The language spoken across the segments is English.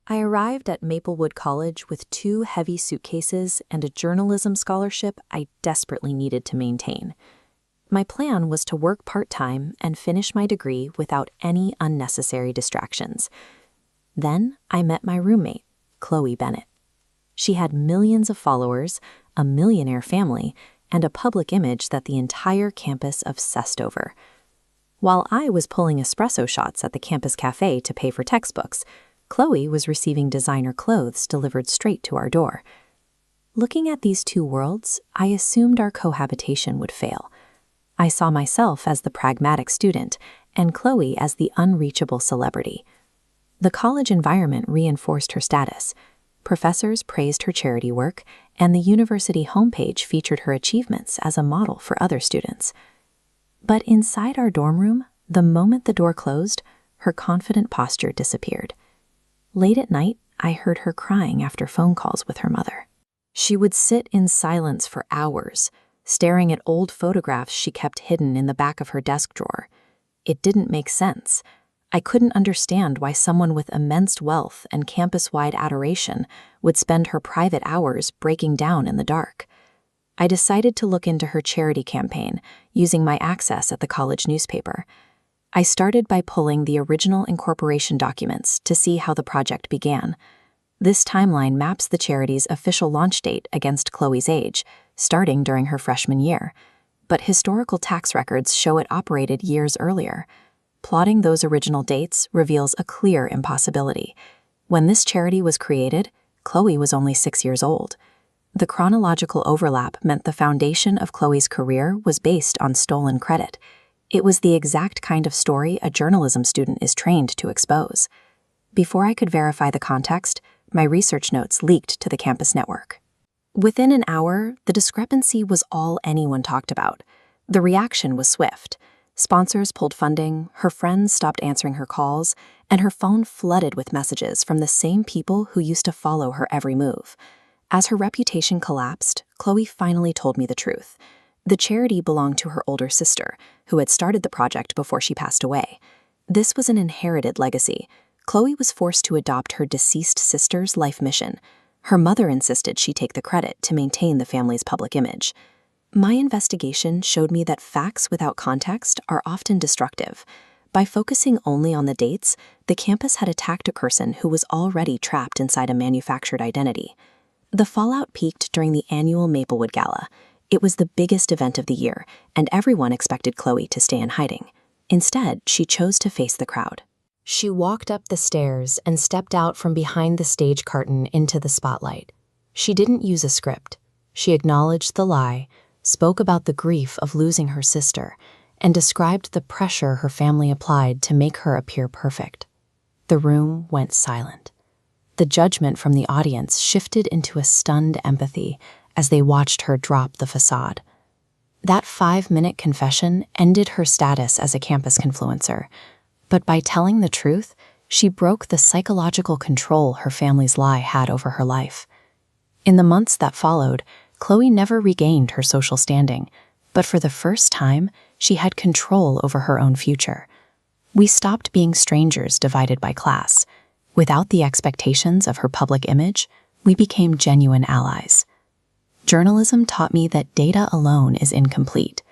I arrived at Maplewood College with 2 heavy suitcases and a journalism scholarship I desperately needed to maintain. My plan was to work part-time and finish my degree without any unnecessary distractions. Then I met my roommate, Chloe Bennett. She had millions of followers, a millionaire family, and a public image that the entire campus obsessed over. While I was pulling espresso shots at the campus cafe to pay for textbooks, Chloe was receiving designer clothes delivered straight to our door. Looking at these 2 worlds, I assumed our cohabitation would fail. I saw myself as the pragmatic student and Chloe as the unreachable celebrity. The college environment reinforced her status. Professors praised her charity work, and the university homepage featured her achievements as a model for other students. But inside our dorm room, the moment the door closed, her confident posture disappeared. Late at night, I heard her crying after phone calls with her mother. She would sit in silence for hours, staring at old photographs she kept hidden in the back of her desk drawer. It didn't make sense. I couldn't understand why someone with immense wealth and campus-wide adoration would spend her private hours breaking down in the dark. I decided to look into her charity campaign, using my access at the college newspaper. I started by pulling the original incorporation documents to see how the project began. This timeline maps the charity's official launch date against Chloe's age, starting during her freshman year. But historical tax records show it operated years earlier. Plotting those original dates reveals a clear impossibility. When this charity was created, Chloe was only 6 years old. The chronological overlap meant the foundation of Chloe's career was based on stolen credit. It was the exact kind of story a journalism student is trained to expose. Before I could verify the context, my research notes leaked to the campus network. Within an hour, the discrepancy was all anyone talked about. The reaction was swift. Sponsors pulled funding, her friends stopped answering her calls, and her phone flooded with messages from the same people who used to follow her every move. As her reputation collapsed, Chloe finally told me the truth. The charity belonged to her older sister, who had started the project before she passed away. This was an inherited legacy. Chloe was forced to adopt her deceased sister's life mission. Her mother insisted she take the credit to maintain the family's public image. My investigation showed me that facts without context are often destructive. By focusing only on the dates, the campus had attacked a person who was already trapped inside a manufactured identity. The fallout peaked during the annual Maplewood Gala. It was the biggest event of the year, and everyone expected Chloe to stay in hiding. Instead, she chose to face the crowd. She walked up the stairs and stepped out from behind the stage curtain into the spotlight. She didn't use a script. She acknowledged the lie, spoke about the grief of losing her sister, and described the pressure her family applied to make her appear perfect. The room went silent. The judgment from the audience shifted into a stunned empathy as they watched her drop the facade. That 5-minute confession ended her status as a campus confluencer, but by telling the truth, she broke the psychological control her family's lie had over her life. In the months that followed, Chloe never regained her social standing, but for the first time, she had control over her own future. We stopped being strangers divided by class. Without the expectations of her public image, we became genuine allies. Journalism taught me that data alone is incomplete.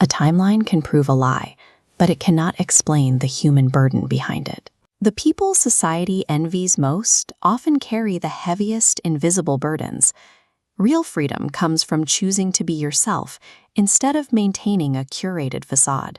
A timeline can prove a lie, but it cannot explain the human burden behind it. The people society envies most often carry the heaviest invisible burdens. Real freedom comes from choosing to be yourself instead of maintaining a curated facade.